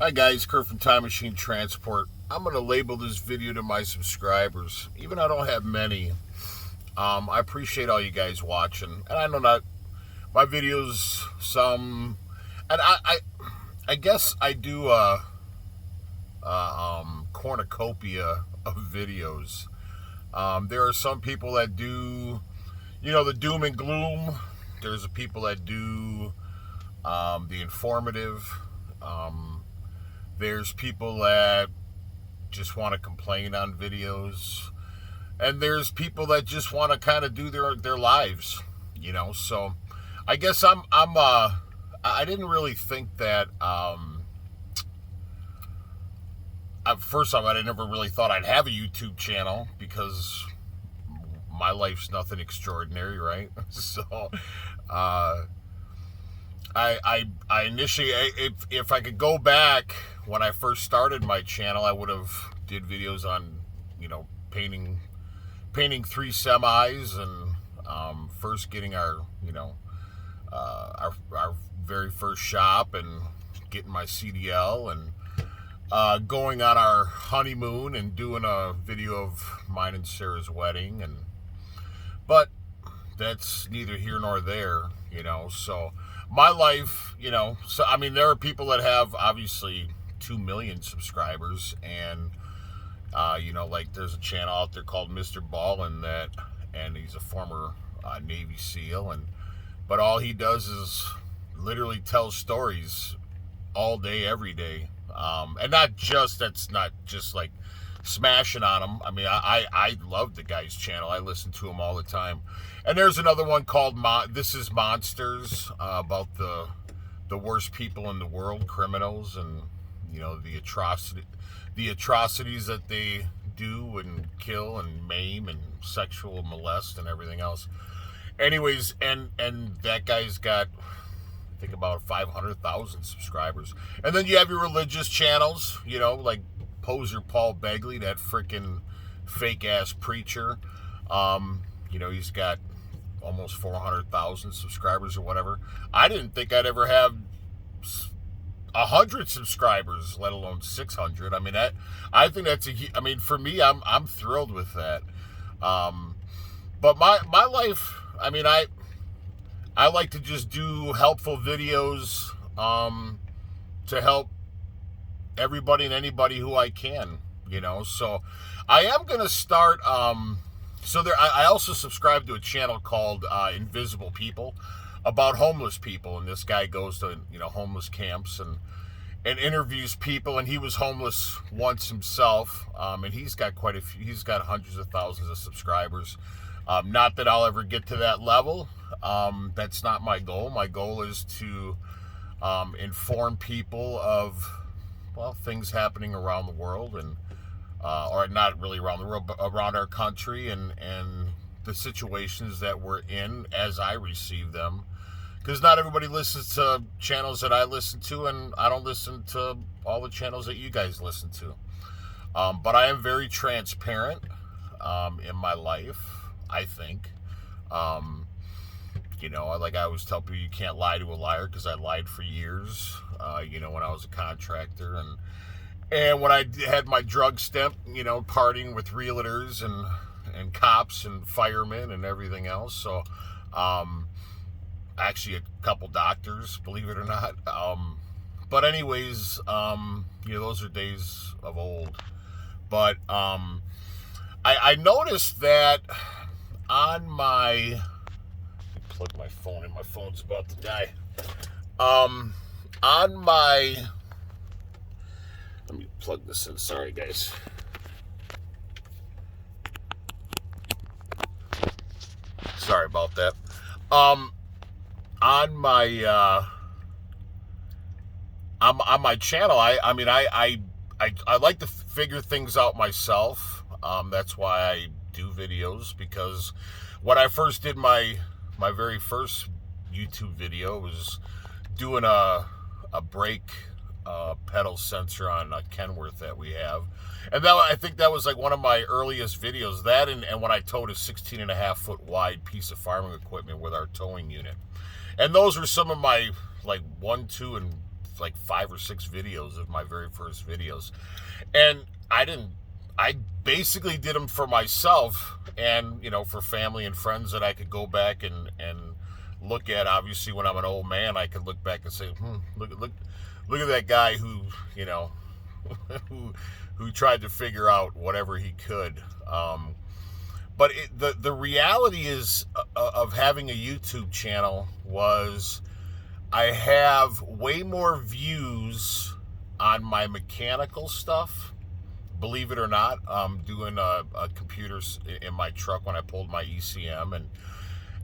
Hi guys, Kurt from Time Machine Transport. I'm going to label this video to my subscribers. Even though I don't have many, I appreciate all you guys watching. And I know not my videos, and I guess I do cornucopia of videos. There are some people that do, the doom and gloom. There's people that do the informative. There's people that just want to complain on videos, and there's people that just want to kind of do their lives, So, I guess I didn't really think that. First off, I never really thought I'd have a YouTube channel because my life's nothing extraordinary, right? So, I initially, if I could go back when I first started my channel, I would have did videos on, painting 3 semis and first getting our very first shop and getting my CDL and going on our honeymoon and doing a video of mine and Sarah's wedding, but that's neither here nor there, so my life, so I mean, there are people that have obviously 2 million subscribers, and like there's a channel out there called Mr. Ballin and he's a former Navy SEAL, but all he does is literally tell stories all day, every day, and that's not just like smashing on him. I mean, I love the guy's channel. I listen to him all the time. And there's another one called This Is Monsters, about the worst people in the world, criminals, and the atrocities that they do and kill and maim and sexual molest and everything else. Anyways, and that guy's got, I think, about 500,000 subscribers. And then you have your religious channels, like Poser Paul Begley, that freaking fake ass preacher. He's got almost 400,000 subscribers or whatever. I didn't think I'd ever have 100 subscribers, let alone 600. I mean, I think that's for me, I'm thrilled with that. But my life, I mean, I like to just do helpful videos to help everybody and anybody who I can, So I am going to start, I also subscribe to a channel called Invisible People, about homeless people, and this guy goes to, homeless camps and interviews people, and he was homeless once himself, and he's got he's got hundreds of thousands of subscribers. Not that I'll ever get to that level. That's not my goal. My goal is to inform people of, things happening around the world, and or not really around the world, but around our country, and the situations that we're in as I receive them. Because not everybody listens to channels that I listen to, and I don't listen to all the channels that you guys listen to. But I am very transparent in my life, I think. Like I always tell people, you can't lie to a liar, because I lied for years, when I was a contractor, and when I had my drug stint, partying with realtors and cops and firemen and everything else. So, actually a couple doctors, believe it or not. But anyways, those are days of old. But I noticed that on my, plug my phone in, my phone's about to die. On my, let me plug this in, sorry guys. Sorry about that. On my channel, I like to figure things out myself. That's why I do videos, because when I first did my very first YouTube video, was doing a brake pedal sensor on a Kenworth that we have, and I think that was like one of my earliest videos. That and when I towed a 16.5-foot wide piece of farming equipment with our towing unit. And those were some of my like 1, 2, and like 5 or 6 videos of my very first videos. And I basically did them for myself and, for family and friends that I could go back and look at. Obviously, when I'm an old man, I could look back and say, look at that guy who, who tried to figure out whatever he could. But the reality is of having a YouTube channel was I have way more views on my mechanical stuff. Believe it or not, I'm doing computers in my truck when I pulled my ECM,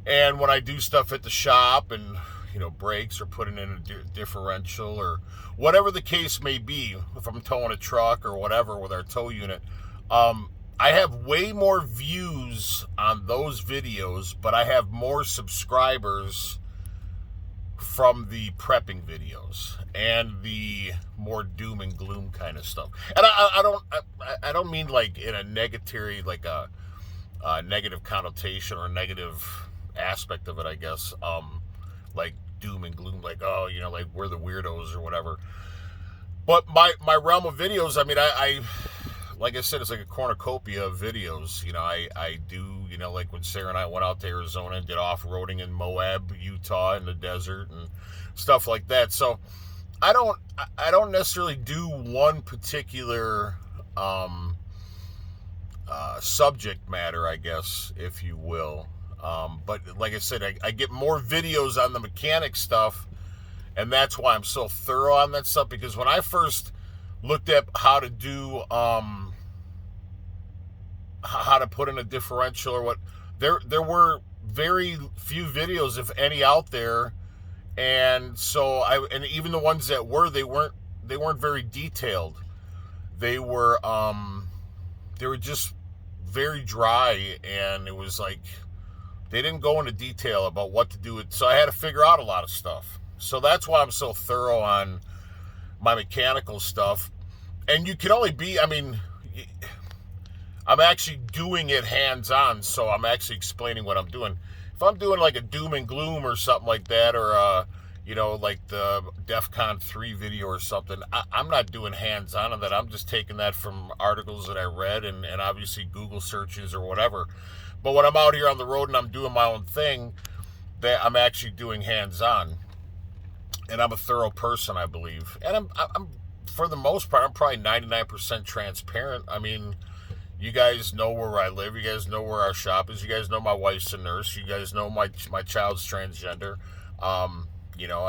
and when I do stuff at the shop and brakes or putting in a differential or whatever the case may be, if I'm towing a truck or whatever with our tow unit, I have way more views on those videos, but I have more subscribers from the prepping videos and the more doom and gloom kind of stuff. And I don't mean like in a negatory, like a negative connotation or negative aspect of it, I guess. Like doom and gloom, like, oh, like we're the weirdos or whatever. But my realm of videos, I mean, I like I said, it's like a cornucopia of videos. I do, like when Sarah and I went out to Arizona and did off-roading in Moab, Utah, in the desert and stuff like that. So I don't necessarily do one particular subject matter, I guess, if you will. But like I said, I get more videos on the mechanic stuff, and that's why I'm so thorough on that stuff, because when I first looked at how to do how to put in a differential or what, there were very few videos, if any, out there. And so and even the ones that were, they weren't very detailed. They were just very dry, and it was like they didn't go into detail about what to do with, so I had to figure out a lot of stuff. So that's why I'm so thorough on my mechanical stuff. And you can only be, I mean, I'm actually doing it hands-on, so I'm actually explaining what I'm doing. If I'm doing like a doom and gloom or something like that, or like the DEFCON 3 video or something, I'm not doing hands-on on that. I'm just taking that from articles that I read and obviously Google searches or whatever. But when I'm out here on the road and I'm doing my own thing, that I'm actually doing hands-on. And I'm a thorough person, I believe. And I'm for the most part, I'm probably 99% transparent. I mean, you guys know where I live. You guys know where our shop is. You guys know my wife's a nurse. You guys know my child's transgender. I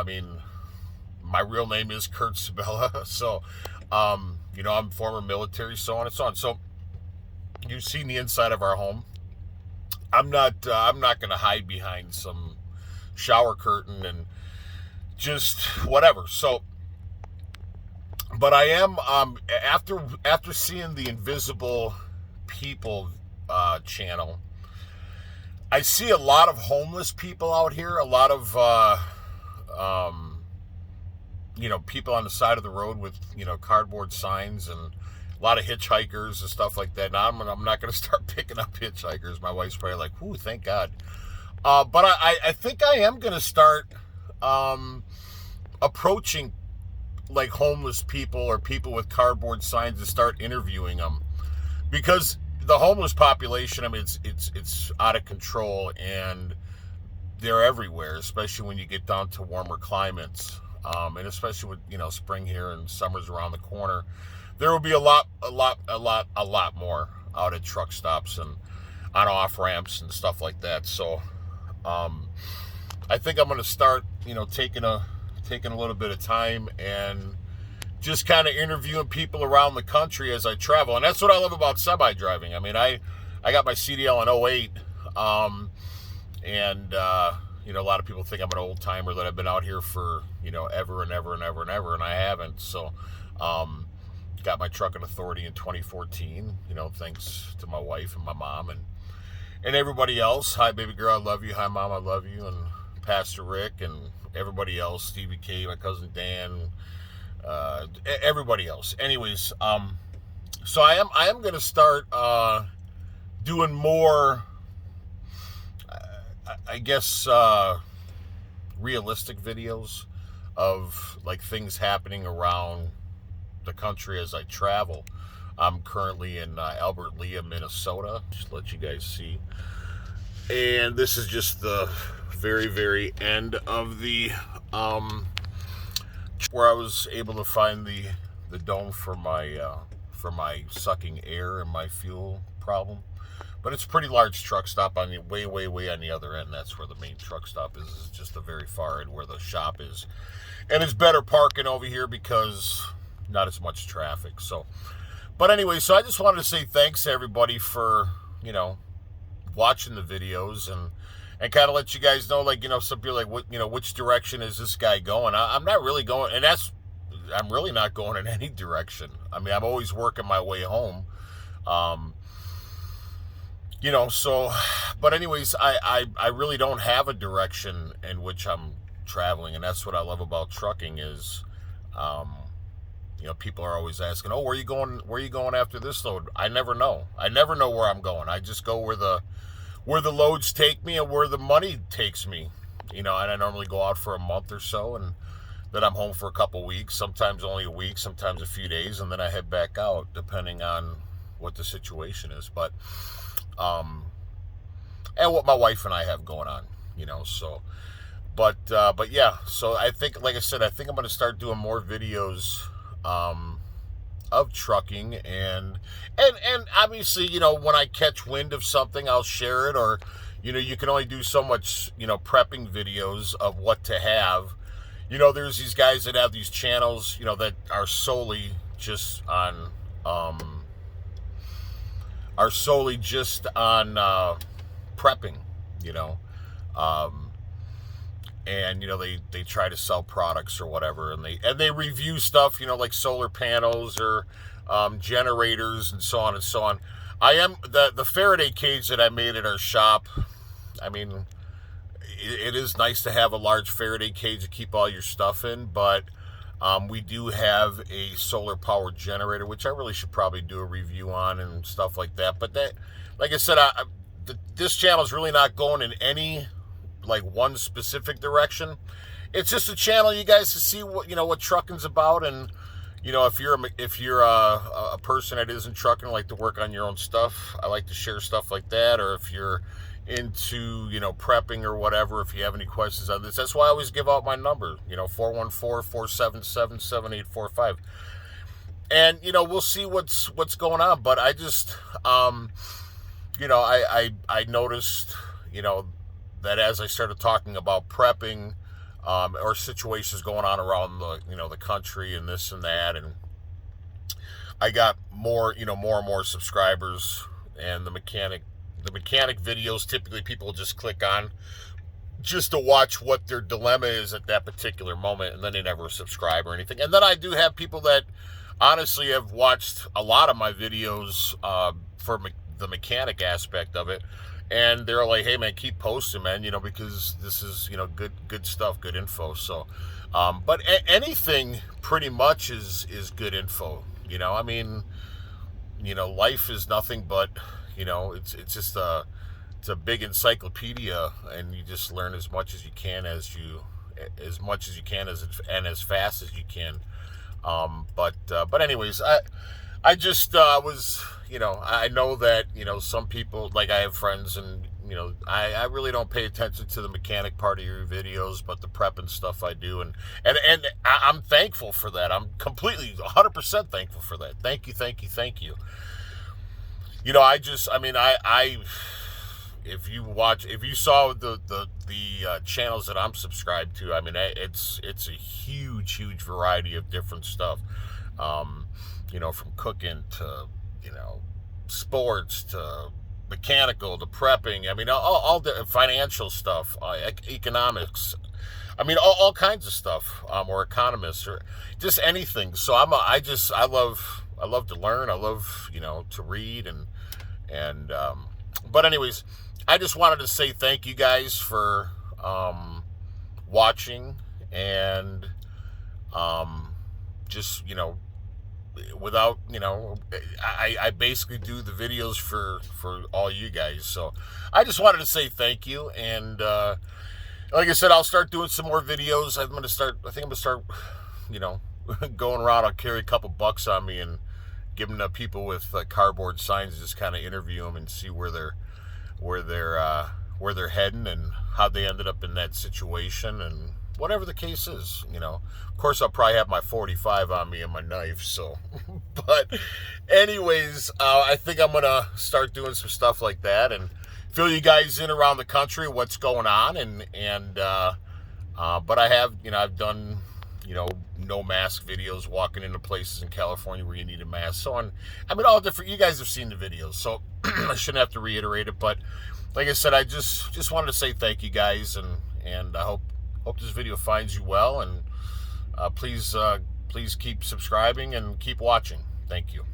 mean, my real name is Kurt Sabella. So, I'm former military, so on and so on. So, you've seen the inside of our home. I'm not going to hide behind some shower curtain and just whatever. So, but I am after seeing the Invisible People channel, I see a lot of homeless people out here, a lot of people on the side of the road with cardboard signs, and a lot of hitchhikers and stuff like that. Now I'm not going to start picking up hitchhikers. My wife's probably like, "Ooh, thank God." But I think I am going to start approaching like homeless people or people with cardboard signs and start interviewing them, because the homeless population, I mean, it's out of control, and they're everywhere, especially when you get down to warmer climates, and especially with spring here and summer's around the corner. There will be a lot more out at truck stops and on off ramps and stuff like that. So I think I'm going to start taking a little bit of time and just kind of interviewing people around the country as I travel. And that's what I love about semi-driving. I mean, I got my CDL in '08, and a lot of people think I'm an old timer, that I've been out here for ever and ever and ever and ever, and I haven't. So got my trucking authority in 2014, thanks to my wife and my mom and everybody else. Hi, baby girl, I love you. Hi, mom, I love you. And Pastor Rick and everybody else, Stevie K, my cousin Dan, everybody else. Anyways, so I am going to start doing more, I guess, realistic videos of like things happening around the country as I travel. I'm currently in Albert Lea, Minnesota. Just to let you guys see. And this is just the very, very end of the where I was able to find the dome for my sucking air and my fuel problem. But it's a pretty large truck stop on the way on the other end. That's where the main truck stop is. It's just the very far end where the shop is. And it's better parking over here because not as much traffic. So, but anyway, so I just wanted to say thanks to everybody for, watching the videos and kind of let you guys know, like, some people are like, which direction is this guy going? I'm not really going, and I'm really not going in any direction. I mean, I'm always working my way home. So, but anyways, I really don't have a direction in which I'm traveling, and that's what I love about trucking is, people are always asking, oh, where are you going after this load? I never know where I'm going. I just go where the loads take me and where the money takes me, and I normally go out for a month or so, and then I'm home for a couple weeks, sometimes only a week, sometimes a few days, and then I head back out depending on what the situation is. But and what my wife and I have going on, so, but yeah, so I think, like I said, I think I'm going to start doing more videos, of trucking and obviously, when I catch wind of something, I'll share it, or, you can only do so much, prepping videos of what to have. There's these guys that have these channels, that are solely just on, prepping, and they try to sell products or whatever, and they review stuff, like solar panels or generators and so on and so on. I am the Faraday cage that I made at our shop. I mean, it is nice to have a large Faraday cage to keep all your stuff in, but we do have a solar powered generator, which I really should probably do a review on and stuff like that. But that, like I said, this channel is really not going in any like one specific direction. It's just a channel you guys to see what trucking's about, and if you're a person that isn't trucking, like to work on your own stuff, I like to share stuff like that. Or if you're into prepping or whatever, if you have any questions on this, that's why I always give out my number, 414-477-7845. And we'll see what's going on. But I just I noticed that as I started talking about prepping, or situations going on around the country and this and that, and I got more and more subscribers. And the mechanic videos, typically people just click on just to watch what their dilemma is at that particular moment, and then they never subscribe or anything. And then I do have people that honestly have watched a lot of my videos for the mechanic aspect of it, and they're like, hey man, keep posting, man, because this is good stuff, good info. So but anything pretty much is good info. I mean, life is nothing but it's just it's a big encyclopedia, and you just learn as much as you can and as fast as you can. But anyways, I just was, I know that, some people, like I have friends, and, I really don't pay attention to the mechanic part of your videos, but the prep and stuff I do. And I'm thankful for that. I'm completely 100% thankful for that. Thank you. If you saw the channels that I'm subscribed to, I mean, it's a huge variety of different stuff. From cooking to, sports to mechanical to prepping. I mean, all the financial stuff, economics. I mean, all kinds of stuff, or economists, or just anything. So I love to learn. I love, to read and but anyways, I just wanted to say thank you guys for watching, and just, without, I basically do the videos for all you guys. So I just wanted to say thank you, and Like I said, I'll start doing some more videos. I think I'm gonna start, you know, going around. I'll carry a couple bucks on me and give them to people with cardboard signs. Just kind of interview them and see where they're where they're heading and how they ended up in that situation and whatever the case is. Of course, I'll probably have my 45 on me and my knife. So, but anyways, I think I'm gonna start doing some stuff like that and fill you guys in around the country what's going on but I've done no mask videos, walking into places in California where you need a mask, so on. I mean, all different. You guys have seen the videos, so I shouldn't have to reiterate it. But like I said, I just wanted to say thank you guys, and I hope this video finds you well, and please keep subscribing and keep watching. Thank you.